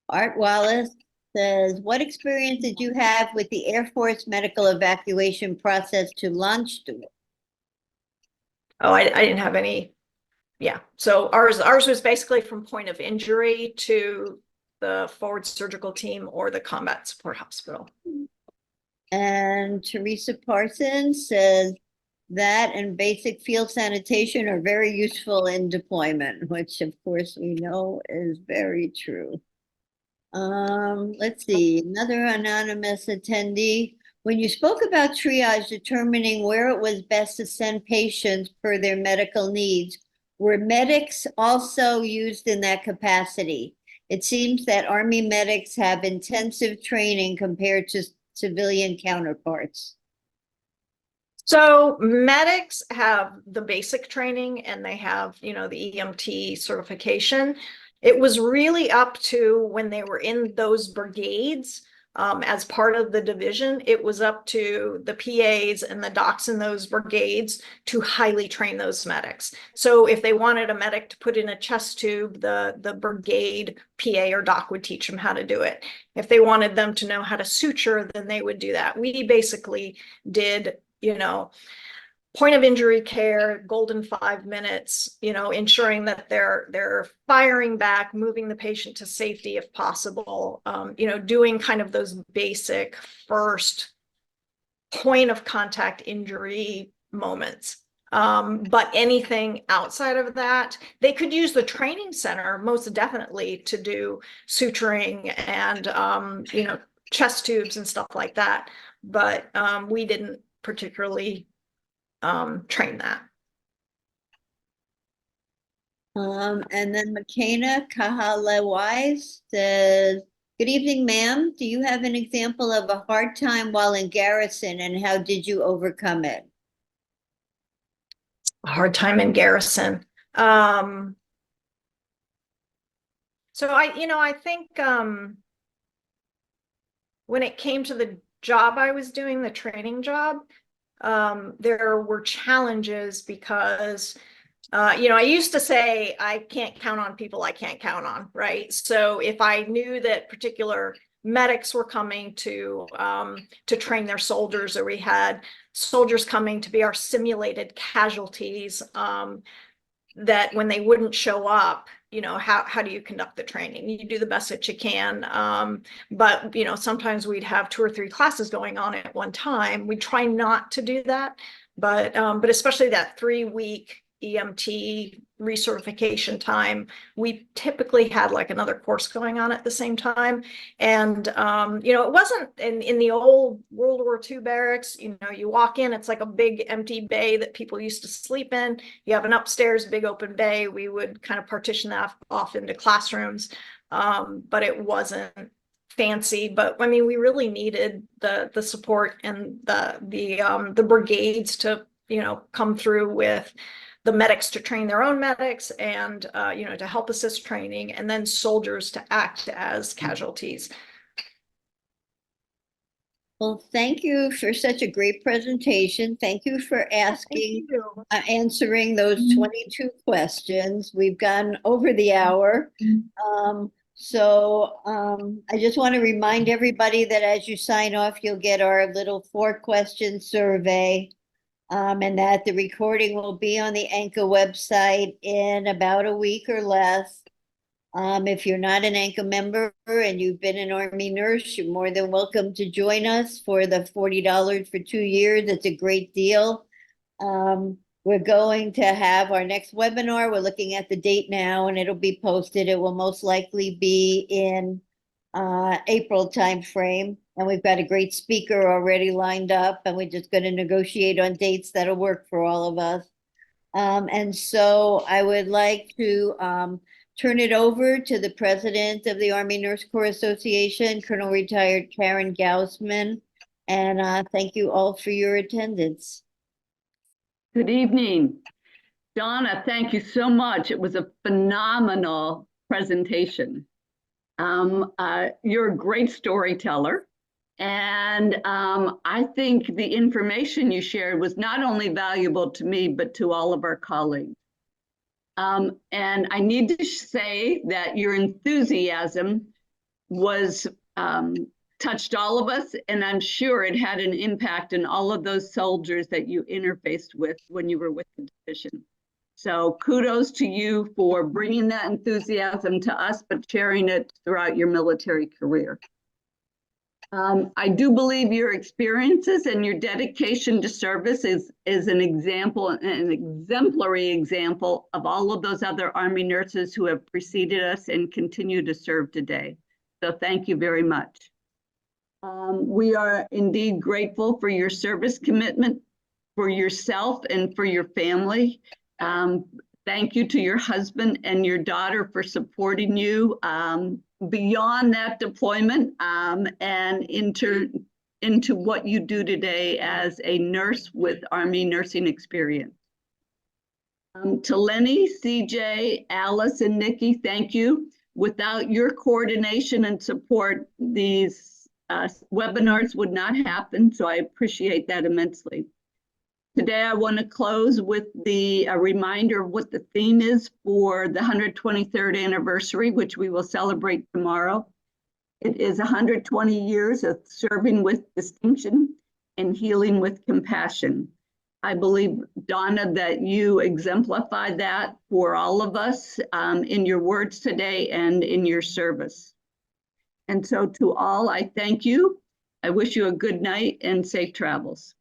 Art Wallace says, what experience did you have with the Air Force medical evacuation process to launch to? Oh, I didn't have any. Yeah. So ours was basically from point of injury to the forward surgical team or the combat support hospital. And Teresa Parsons says that and basic field sanitation are very useful in deployment, which of course we know is very true. Let's see, another anonymous attendee. When you spoke about triage, determining where it was best to send patients per their medical needs, were medics also used in that capacity? It seems that Army medics have intensive training compared to civilian counterparts. So medics have the basic training and they have, the EMT certification. It was really up to when they were in those brigades as part of the division, it was up to the PAs and the docs in those brigades to highly train those medics. So if they wanted a medic to put in a chest tube, the brigade PA or doc would teach them how to do it. If they wanted them to know how to suture, then they would do that. We basically did, point of injury care, golden 5 minutes, ensuring that they're firing back, moving the patient to safety if possible, doing kind of those basic first point of contact injury moments. But anything outside of that, they could use the training center most definitely to do suturing and, chest tubes and stuff like that. But we didn't particularly train that. And then McKenna Kahalewise says, good evening, ma'am. Do you have an example of a hard time while in garrison and how did you overcome it? A hard time in garrison. So I think when it came to the job I was doing, the training job, there were challenges because, I used to say, I can't count on people I can't count on, right? So if I knew that particular medics were coming to train their soldiers, or we had soldiers coming to be our simulated casualties, that when they wouldn't show up, how do you conduct the training? You do the best that you can. But, sometimes we'd have 2 or 3 classes going on at one time. We try not to do that, but especially that 3-week EMT recertification time, we typically had like another course going on at the same time. And, it wasn't in the old World War II barracks, you walk in, it's like a big empty bay that people used to sleep in. You have an upstairs big open bay. We would kind of partition that off into classrooms. But it wasn't fancy, but I mean, we really needed the support and the brigades to, come through with the medics to train their own medics and, to help assist training, and then soldiers to act as casualties. Well, thank you for such a great presentation. Thank you for answering those 22 questions. We've gone over the hour. I just want to remind everybody that as you sign off, you'll get our little 4-question survey. And that the recording will be on the ANCA website in about a week or less. If you're not an ANCA member and you've been an Army nurse, you're more than welcome to join us for the $40 for 2 years. It's a great deal. We're going to have our next webinar. We're looking at the date now, and it'll be posted. It will most likely be in April timeframe. And we've got a great speaker already lined up, and we're just going to negotiate on dates that'll work for all of us. And so I would like to turn it over to the president of the Army Nurse Corps Association, Colonel Retired Karen Gaussman. And thank you all for your attendance. Good evening. Donna, thank you so much. It was a phenomenal presentation. You're a great storyteller. And I think the information you shared was not only valuable to me, but to all of our colleagues. And I need to say that your enthusiasm was touched all of us, and I'm sure it had an impact on all of those soldiers that you interfaced with when you were with the division. So kudos to you for bringing that enthusiasm to us, but sharing it throughout your military career. I do believe your experiences and your dedication to service is an example, an exemplary example of all of those other Army nurses who have preceded us and continue to serve today. So thank you very much. We are indeed grateful for your service commitment, for yourself and for your family. Thank you to your husband and your daughter for supporting you beyond that deployment and into what you do today as a nurse with Army nursing experience. To Lenny, CJ, Alice, and Nikki, thank you. Without your coordination and support, these webinars would not happen, so I appreciate that immensely. Today, I want to close with a reminder of what the theme is for the 123rd anniversary, which we will celebrate tomorrow. It is 120 years of serving with distinction and healing with compassion. I believe, Donna, that you exemplify that for all of us in your words today and in your service. And so to all, I thank you. I wish you a good night and safe travels.